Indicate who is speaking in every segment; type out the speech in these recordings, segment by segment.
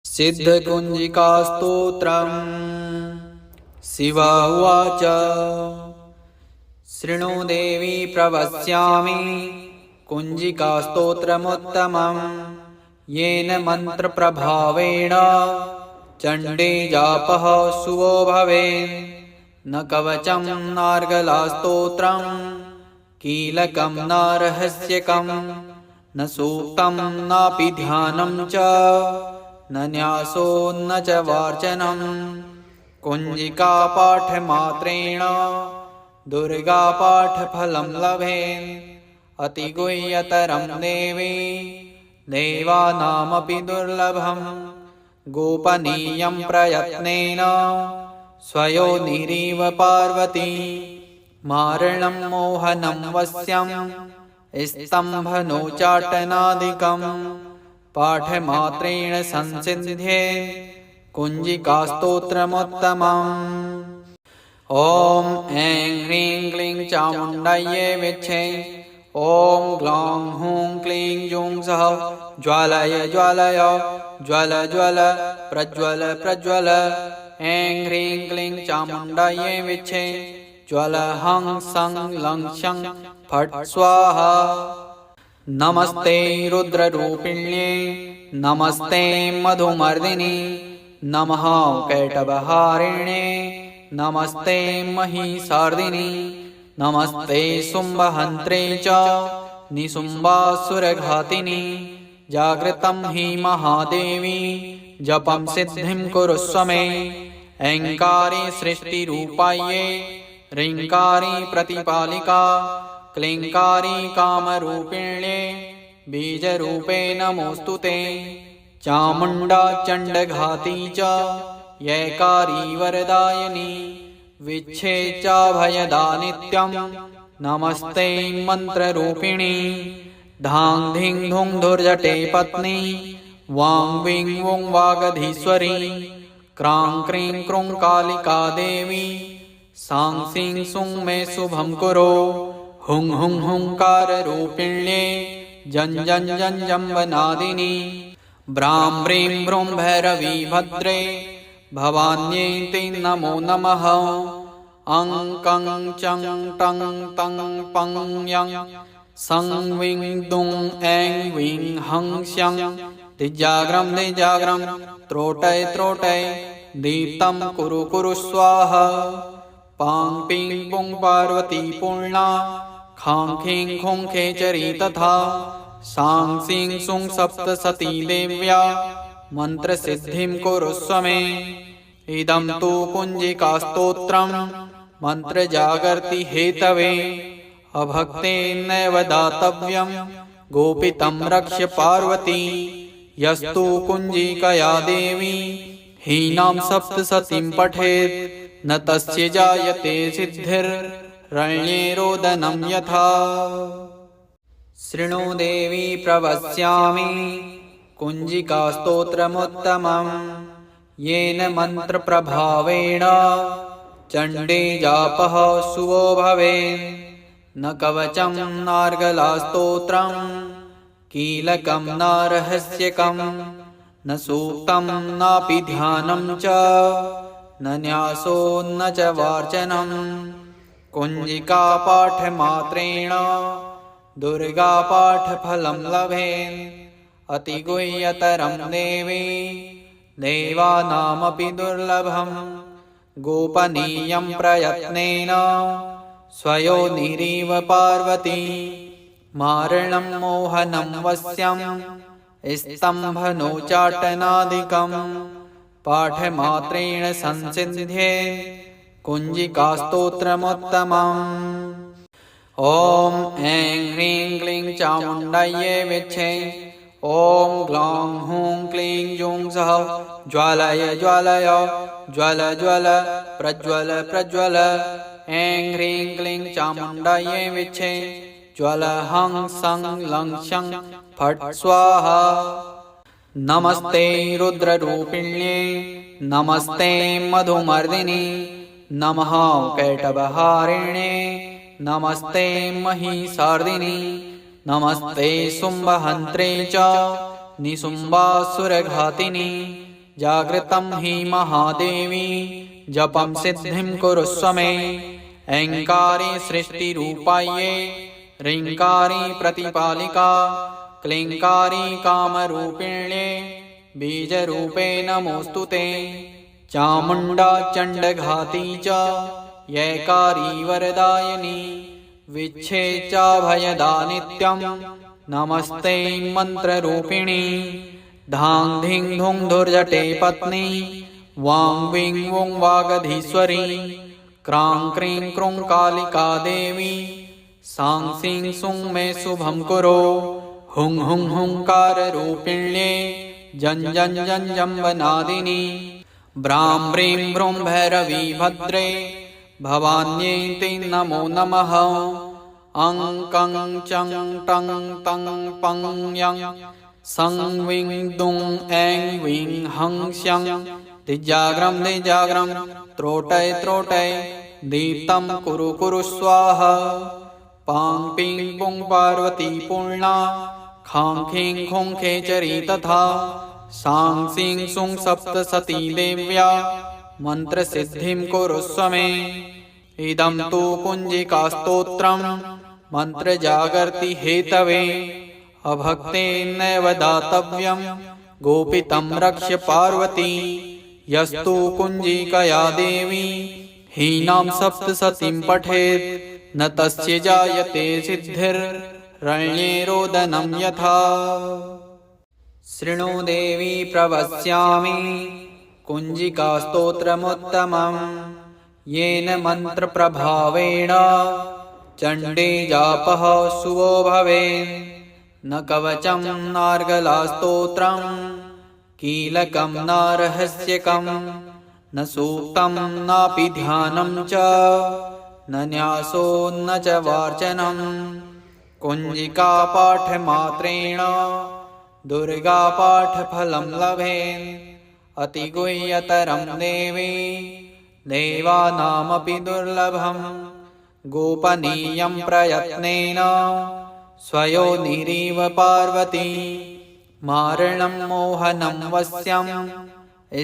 Speaker 1: सिद्धकुञ्जिकास्तोत्रम्। शिव उवाच। शृणु देवी प्रवक्ष्यामि कुञ्जिकास्तोत्रमुत्तमम्। येन मन्त्रप्रभावेण चण्डी जापः शुभो भवेत्। न कवचं नार्गलास्तोत्रम्, कीलकं न रहस्यकम्, न सूक्तं नापि ध्यानं च, न न्यासो न च वार्चनम्। कुञ्जिकापाठमात्रेण दुर्गापाठफलं लभेत्। अतिगुह्यतरं देवी देवानामपि दुर्लभम्। गोपनीयं प्रयत्नेन स्वयोनिरिव पार्वती। मारणं मोहनं वश्यं स्तम्भनोच्चाटनादिकम्। पाठमात्रेण संसिद्ध्येत् कुञ्जिकास्तोत्रमुत्तमम्। ॐ ऐं ह्रीं क्लीं चामुण्डायै विद्महे। ॐ ग्लौं हूं क्लीं जूं सः ज्वालय ज्वालय ज्वल ज्वल प्रज्वल प्रज्वल। ऐं ह्रीं क्लीं चामुण्डायै विद्महे। ज्वल हं सं लं क्षं फट् स्वाहा। नमस्ते रुद्ररूपिण्ये नमस्ते मधुमर्दिनि। नमः कैटभहारिण्ये नमस्ते महिषार्दिनि। नमस्ते शुम्भहन्त्रे च निशुम्भासुरघातिनि। जागृतं हि महादेवी जपं सिद्धिं कुरुष्व मे। ऐङ्कारी सृष्टिरूपायै ह्रीङ्कारी प्रतिपालिका। क्लीङ्कारी कामरूपिण्ये बीजरूपे नमोऽस्तु ते। चामुण्डा चण्डघाती च यैकारी वरदायिनी। विच्छेचाभयदा नित्यं नमस्ते मन्त्ररूपिणी। धां धीं धूं धुर्जटे पत्नी वां वीं वूं वागधीश्वरी। क्रां क्रीं क्रूं कालिका देवी सां सीं सूं मे शुभं कुरु। हुं हुं हुंकाररूपिण्ये जं जं जं जम्बनादिनि। ब्रां ब्रीं ब्रूं भैरवी भद्रे भवान्यै ते नमो नमः। अं कं चं टं तं पं यं सं वीं दुं ऐं वीं हं स्यं। दिजाग्रं दिजाग्रं त्रोटय त्रोटय दीप्तं कुरु कुरु स्वाहा। पां पीं पुं पार्वती पूर्णा खां खीं खूं खेचरी तथा। सां सीं सूं सप्तसती देव्या मन्त्रसिद्धिं कुरुष्व मे। इदं तु कुञ्जिकास्तोत्रम् मन्त्रजागर्ति हेतवे। अभक्तेनैव दातव्यं गोपितं रक्ष्य पार्वती। यस्तु कुञ्जिकया देवी हीनां सप्तसतीं पठेत् न तस्य जायते सिद्धिर्रण्ये रोदनं यथा। शृणु देवी प्रवक्ष्यामि कुञ्जिकास्तोत्रमुत्तमम्। येन मन्त्रप्रभावेण चण्डी जापः शुभो भवेत्। न कवचं नार्गलास्तोत्रम्, कीलकं न रहस्यकम्, न सूक्तं नापि ध्यानं च, न न्यासो न च वार्चनम्। कुञ्जिकापाठमात्रेण दुर्गापाठफलं लभेत्। अतिगुह्यतरं देवी देवानामपि दुर्लभम्। गोपनीयं प्रयत्नेन स्वयोनिरिव पार्वती। मारणं मोहनं वश्यं स्तम्भनोच्चाटनादिकम्। पाठमात्रेण संसिद्ध्येत् कुञ्जिकास्तोत्रमुत्तमम्। ॐ ऐं ह्रीं क्लीं चामुण्डायै विद्महे। ॐ ग्लौं हूं क्लीं जूं सः ज्वालय ज्वालय ज्वल ज्वल प्रज्वल प्रज्वल। ऐं ह्रीं क्लीं चामुण्डायै विद्महे। ज्वल हं सं लं क्षं फट् स्वाहा। नमस्ते रुद्ररूपिण्ये नमस्ते मधुमर्दिनि। नमः कैटभहारिण्ये नमस्ते महिषार्दिनि। नमस्ते शुम्भहन्त्रे च निशुम्भासुरघातिनि। जागृतं हि महादेवी जपं सिद्धिं कुरुष्व मे। ऐङ्कारे सृष्टिरूपायै ह्रीङ्कारी प्रतिपालिका क्लीङ्कारी कामरूपिण्ये बीजरूपे नमोऽस्तु ते। चामुण्डा चण्डघाती च यैकारी वरदायिनी विच्छेचाभयदा नित्यं नमस्ते मन्त्ररूपिणी। धां धीं धूं धुर्जटे पत्नी वां वीं वुं वागधीश्वरी क्रां क्रीं क्रूं कालिका देवी सां सीं सुं मे शुभं कुरु। हुं हुं हुंकाररूपिण्ये जं जं जं जम्बनादिनी ब्रां ब्रीं ब्रूं भैरवी भद्रे भवान्यै ते नमो नमः। अं कं चं टं तं पं यं सं वीं दुं ऐं वीं हं स्यं दिजाग्रं दिजाग्रं त्रोटय त्रोटय दीप्तं कुरु कुरु स्वाहा। पां पीं पुं पार्वती पूर्णा खां खीं खूं खेचरी तथा सां सीं सुं सप्तसती देव्या मन्त्रसिद्धिं कुरुष्व मे। इदं तु कुञ्जिकास्तोत्रं मन्त्रजागर्ति हेतवे अभक्तेनैव दातव्यं गोपितं रक्ष्य पार्वती। यस्तु कुञ्जिकया देवी हीनां सप्तसतीं पठेत् न तस्य जायते सिद्धिर्रण्ये रोदनं यथा। शृणु देवी प्रवक्ष्यामि कुञ्जिकास्तोत्रमुत्तमम् येन मन्त्रप्रभावेण चण्डी जापः शुभो भवेत्। न कवचं नार्गलास्तोत्रं कीलकं न रहस्यकं न सूक्तं नापि ध्यानं च न न्यासो न च वार्चनं। कुञ्जिकापाठमात्रेण दुर्गापाठफलं लभेत्। अतिगुह्यतरं देवी देवानामपि दुर्लभं गोपनीयं प्रयत्नेन स्वयोनिरिव पार्वती। मारणं मोहनं वश्यं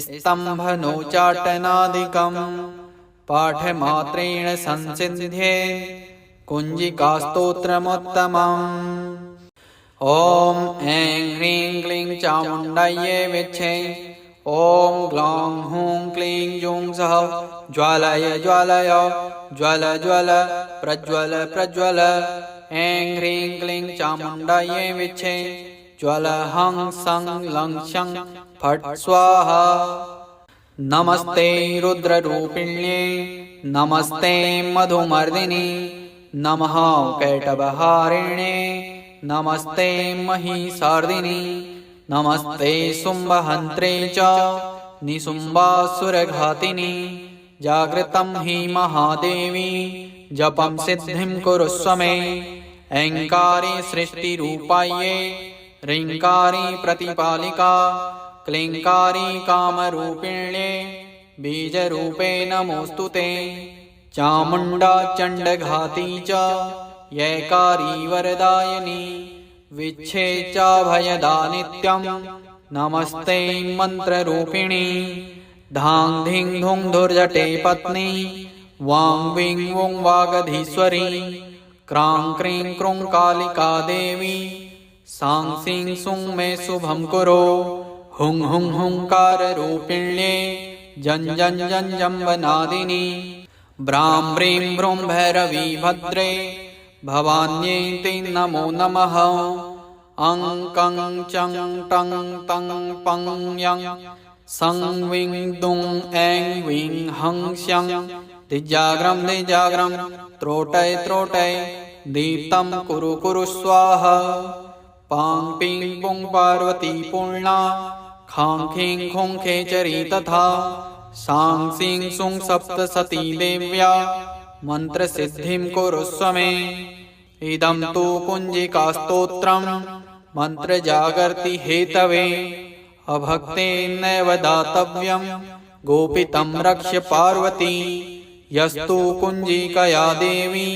Speaker 1: स्तम्भनोच्चाटनादिकं पाठमात्रेण संसिद्ध्येत् कुञ्जिकास्तोत्रमुत्तमम्। ॐ ऐं ह्रीं क्लीं चामुण्डायै विच्छे। ॐ ग्लौं हूं क्लीं जूं सः ज्वालय ज्वालय ज्वल ज्वल प्रज्वल प्रज्वल। ऐं ह्रीं क्लीं चामुण्डायै विच्छे। ज्वल हं सं लं शं फट् स्वाहा। नमस्ते रुद्ररूपिण्ये नमस्ते मधुमर्दिनि नमः कैटभहारिण्ये नमस्ते महिषार्दिनि नमस्ते शुम्भहन्त्रे च निशुम्भासुरघातिनि। जागृतं हि महादेवी जपं सिद्धिं कुरुष्व मे। ऐङ्कारे सृष्टिरूपायै ह्रीङ्कारी प्रतिपालिका क्लीङ्कारी कामरूपिण्ये बीजरूपे नमोऽस्तु ते। चामुण्डा चण्डघाती च यैकारी वरदायिनी विच्छेचाभयदा नित्यं नमस्ते मन्त्ररूपिणी। धां धीं धूं धुर्जटे पत्नी वां वीं वुं वागधीश्वरी क्रां क्रीं क्रूं कालिका देवी सां सीं सुं मे शुभं कुरु। हुं हुं हुंकाररूपिण्ये जं जं जं जम्बनादिनी ब्रां ब्रीं ब्रूं भैरवी भद्रे भवान्यै ते नमो नमः। अं कं चं टं तं पं यं सं वीं दुं ऐं वीं हं स्यं दिजाग्रं दिजाग्रं त्रोटय त्रोटय दीप्तं कुरु कुरु स्वाहा। पां पीं पुं पार्वती पूर्णा खां खीं खूं खेचरी तथा सां सीं सुं सप्तसती देव्या मन्त्रसिद्धिं कुरुष्व मे। इदं तु कुञ्जिकास्तोत्रं मन्त्रजागर्ति हेतवे अभक्तेनैव दातव्यं गोपितं रक्ष्य पार्वती। यस्तु कुञ्जिकया देवी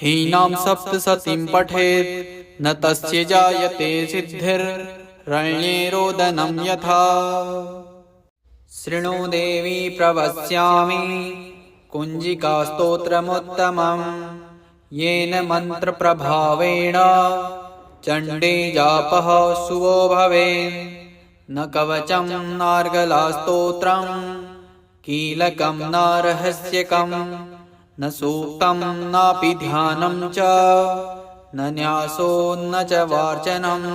Speaker 1: हीनां सप्तसतीं पठेत् न तस्य जायते सिद्धिर्रण्ये रोदनं यथा। शृणु देवी प्रवक्ष्यामि कुञ्जिकास्तोत्रमुत्तमम् येन मन्त्रप्रभावेण चण्डी जापः शुभो भवेत्। न कवचं नार्गलास्तोत्रं कीलकं न रहस्यकं न सूक्तं नापि ध्यानं च न न्यासो न च वार्चनम्।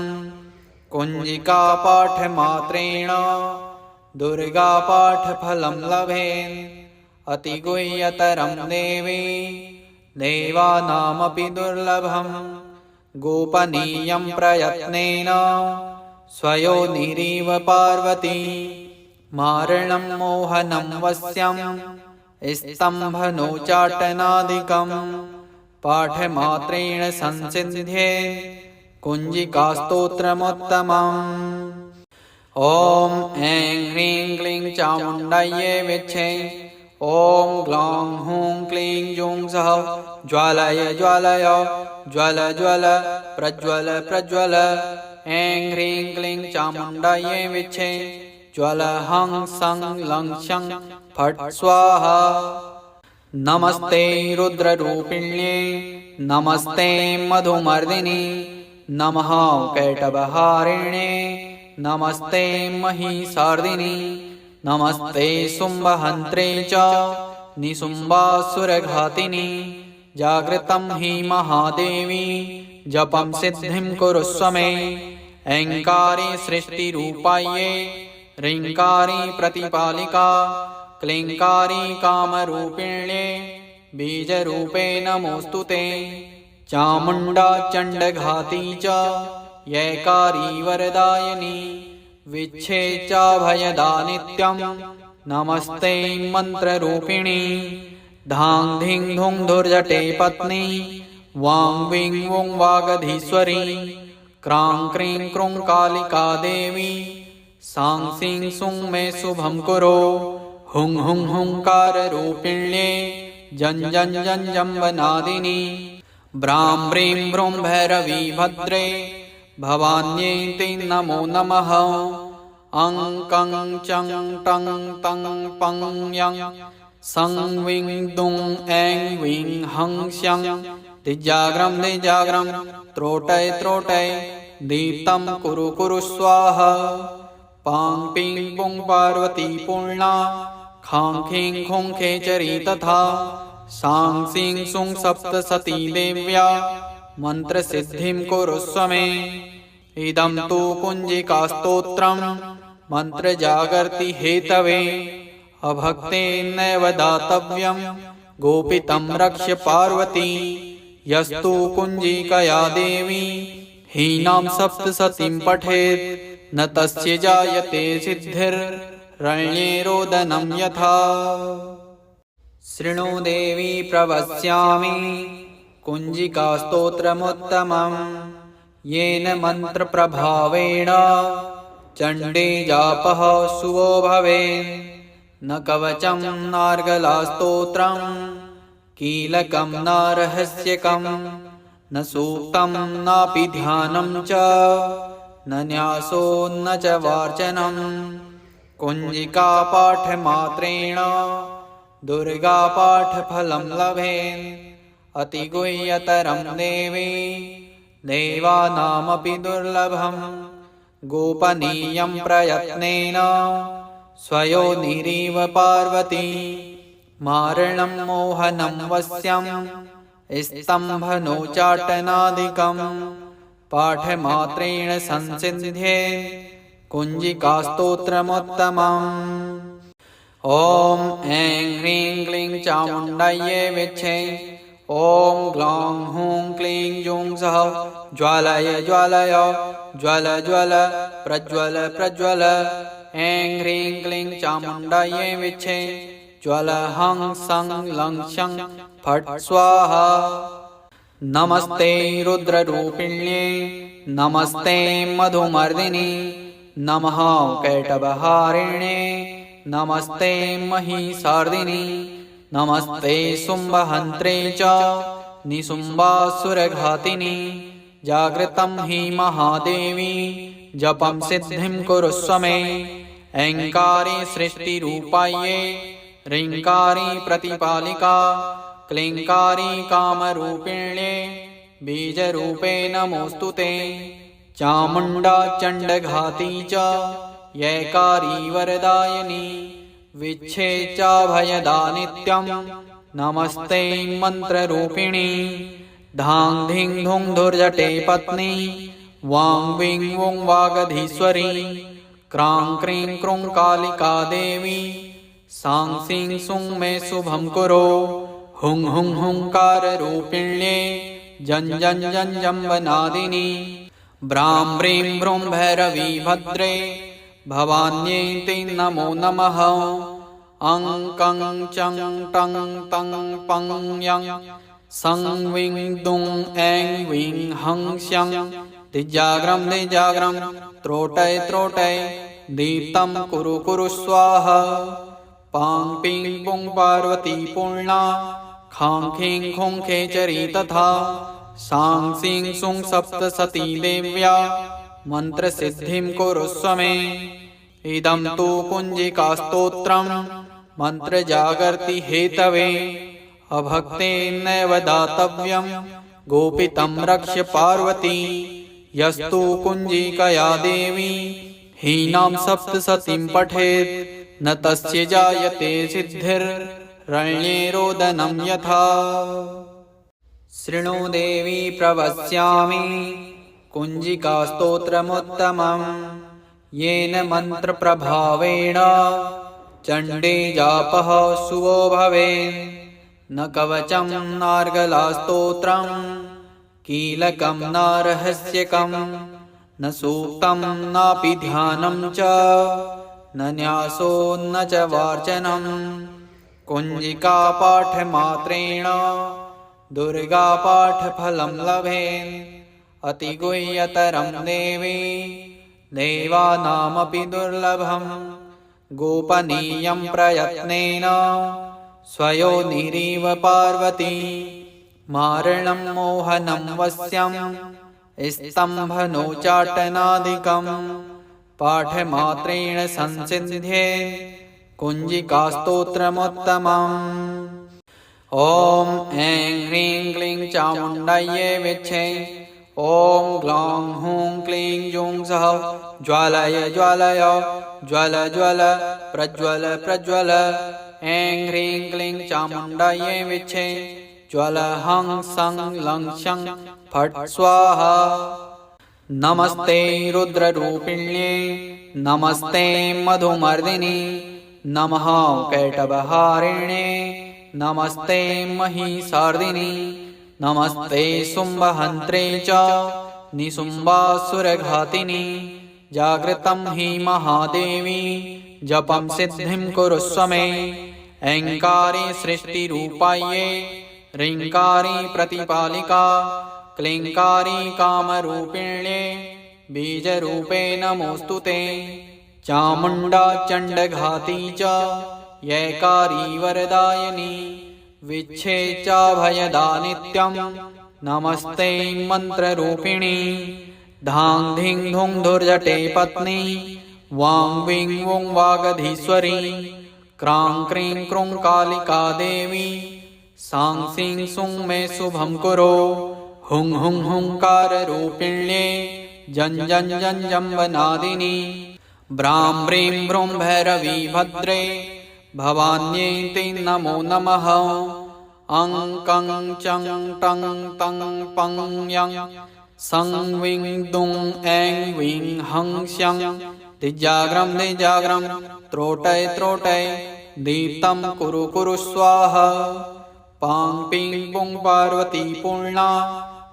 Speaker 1: कुञ्जिकापाठमात्रेण दुर्गापाठफलं लभेत्। अतिगुह्यतरं देवी देवानामपि दुर्लभम्। गोपनीयं प्रयत्नेन स्वयोनिरिव पार्वती। मारणं मोहनं वश्यं स्तम्भनोच्चाटनादिकं पाठमात्रेण संसिद्ध्येत् कुञ्जिकास्तोत्रमुत्तमम्। ॐ ऐं ह्रीं क्लीं चामुण्डायै विच्छे। ॐ ग्लौं हूं क्लीं जूं सः ज्वालय ज्वालय ज्वल ज्वल प्रज्वल प्रज्वल। ऐं ह्रीं क्लीं चामुण्डायै विच्छे। ज्वल हं सं लं शं फट् स्वाहा। नमस्ते रुद्ररूपिण्ये नमस्ते मधुमर्दिनि नमः कैटभहारिण्ये नमस्ते महिषार्दिनि नमस्ते शुम्भहन्त्रे च निशुम्भासुरघातिनि। जागृतं हि महादेवी जपं सिद्धिं कुरुष्व मे। ऐङ्कारी सृष्टिरूपायै ह्रीङ्कारी प्रतिपालिका क्लीङ्कारी कामरूपिण्ये बीजरूपे नमोऽस्तु ते। चामुण्डा चण्डघाती च यैकारी वरदायिनी विच्छेचाभयदा नित्यं नमस्ते मन्त्ररूपिणी। धां धीं धूं धुर्जटे पत्नी वां वीं वुं वागधीश्वरी। क्रां क्रीं क्रूं कालिका देवी सां सीं सूं मे शुभं कुरु। हुं हुं हुंकाररूपिण्ये जं जं जं जम्बनादिनी। ब्रां ब्रीं ब्रूं भैरवी भद्रे भवान्यै ते नमो नमः। अं कं चं टं तं पं यं सं वीं दुं ऐं वीं हं स्यं। दिजाग्रं दिजाग्रं त्रोटय त्रोटय दीप्तं कुरु कुरु स्वाहा। पां पीं पुं पार्वती पूर्णा खां खीं खूं खेचरी तथा। सां सीं सुं सप्तसती देव्या मन्त्रसिद्धिं कुरुष्व मे। इदं तु कुञ्जिकास्तोत्रं मन्त्रजागर्ति हेतवे। अभक्तेनैव दातव्यं गोपितं रक्ष्य पार्वती। यस्तु कुञ्जिकया देवी हीनां सप्तसतीं पठेत् न तस्य जायते सिद्धिर्रण्ये रोदनं यथा। शृणु देवी प्रवक्ष्यामि कुञ्जिकास्तोत्रमुत्तमम् येन मन्त्रप्रभावेण चण्डी जापः शुभो भवेत्। न कवचं नार्गलास्तोत्रं कीलकं न रहस्यकं न सूक्तं नापि ध्यानं च न न्यासो न च वार्चनम्। कुञ्जिकापाठमात्रेण दुर्गापाठफलं लभेत्। अतिगुह्यतरं देवी देवानामपि दुर्लभम्। गोपनीयं प्रयत्नेन स्वयोनिरिव पार्वती। मारणं मोहनं वश्यं स्तम्भनोच्चाटनादिकं पाठमात्रेण संसिद्ध्येत् कुञ्जिकास्तोत्रमुत्तमम्। ॐ ऐं ह्रीं क्लीं चामुण्डायै विच्छे। ॐ ग्लौं हूं क्लीं जूं सः ज्वालय ज्वालय ज्वल ज्वल प्रज्वल प्रज्वल। ऐं ह्रीं क्लीं चामुण्डायै विच्छे। ज्वल हं सं लं शं फट् स्वाहा। नमस्ते रुद्ररूपिण्ये नमस्ते मधुमर्दिनि नमः कैटभहारिण्ये नमस्ते महिषार्दिनि नमस्ते शुम्भहन्त्रे च निशुम्भासुरघातिनि। जागृतं हि महादेवी जपं सिद्धिं कुरुष्व मे। ऐङ्कारी सृष्टिरूपायै ह्रीङ्कारी प्रतिपालिका क्लीङ्कारी कामरूपिण्ये बीजरूपे नमोऽस्तु ते। चामुण्डा चण्डघाती च यैकारी वरदायिनी विच्छेचाभयदा नित्यं नमस्ते मन्त्ररूपिणी। धां धीं धूं धुर्जटे पत्नी वां वीं वुं वागधीश्वरी क्रां क्रीं क्रूं कालिका देवी सां सीं सूं मे शुभं कुरु। हुं हुं हुंकाररूपिण्ये जं जं जं जम्बनादिनी ब्रां ब्रीं ब्रूं भैरवी भद्रे भवान्यै ते नमो नमः। अं कं चं टं तं पं यं सं वीं दुं ऐं वीं हं स्यं दिजाग्रं दिजाग्रं त्रोटय त्रोटय दीप्तं कुरु कुरु स्वाहा। पां पीं पुं पार्वती पूर्णा खां खीं खूं खेचरी तथा सां सीं सूं सप्तसती देव्या मन्त्रसिद्धिं कुरुष्व मे। इदं तु कुञ्जिकास्तोत्रं मन्त्रजागर्ति हेतवे अभक्तेनैव दातव्यं गोपितं रक्ष्य पार्वती। यस्तु कुञ्जिकया देवी हीनां सप्तसतीं पठेत् न तस्य जायते सिद्धिर्रण्ये रोदनं यथा। शृणु देवी प्रवक्ष्यामि कुञ्जिकास्तोत्रमुत्तमं येन मन्त्रप्रभावेण चण्डी जापः शुभो भवेत्। न कवचं नार्गलास्तोत्रं कीलकं न रहस्यकं न सूक्तं नापि ध्यानं च न न्यासो न च वार्चनं। कुञ्जिकापाठमात्रेण दुर्गापाठफलं लभेत् अतिगुह्यतरं देवी देवानामपि दुर्लभं। गोपनीयं प्रयत्नेन स्वयोनिरिव पार्वती मारणं मोहनं वश्यं स्तम्भनोच्चाटनादिकं पाठमात्रेण संसिद्ध्ये कुञ्जिकास्तोत्रमुत्तमम्। ॐ ऐं ह्रीं क्लीं चामुण्डायै विच्छे। ॐ ग्लौं हूं क्लीं जूं सः ज्वालय ज्वालय ज्वल ज्वल प्रज्वल प्रज्वल। ऐं ह्रीं क्लीं चामुण्डायै विच्छे। ज्वल हं सं लं शं फट् स्वाहा। नमस्ते रुद्ररूपिण्ये नमस्ते मधुमर्दिनि नमः कैटभहारिण्ये नमस्ते महिषार्दिनि नमस्ते शुम्भहन्त्रे च निशुम्भासुरघातिनि। जागृतं हि महादेवी जपं सिद्धिं कुरुष्व मे। ऐङ्कारी सृष्टिरूपायै ह्रीङ्कारी प्रतिपालिका क्लीङ्कारी कामरूपिण्ये बीजरूपे नमोऽस्तु ते। चामुण्डा चण्डघाती च यैकारी वरदायिनी विच्छेचाभयदा नित्यं नमस्ते मन्त्ररूपिणी। धां धीं धूं धुर्जटे पत्नी वां वीं वुं वागधीश्वरी क्रां क्रीं क्रूं कालिका देवी सां सीं सूं मे शुभं कुरु। हुं हुं हुंकाररूपिण्ये जं जं जं जम्बनादिनी ब्रां ब्रीं ब्रूं भैरवी भद्रे भवान्यै ते नमो नमः। अं कं चं टं तं पं यं सं वीं दुं ऐं वीं हं स्यं दिजाग्रं दिजाग्रं त्रोटय त्रोटय दीप्तं कुरु कुरु स्वाहा। पां पीं पुं पार्वती पूर्णा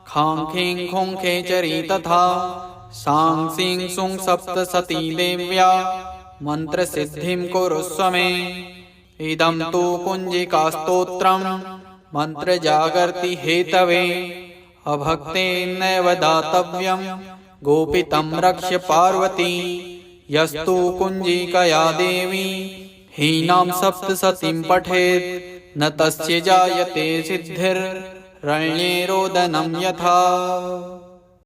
Speaker 1: खां खीं खूं खेचरी तथा सां सीं सूं सप्तसती देव्या मन्त्रसिद्धिं कुरुष्व मे। इदं तु कुञ्जिकास्तोत्रं मन्त्रजागर्ति हेतवे अभक्तेनैव दातव्यं गोपितं रक्ष्य पार्वती। यस्तु कुञ्जिकया देवी हीनां सप्तसतीं पठेत् न तस्य जायते सिद्धिर्रण्ये रोदनं यथा।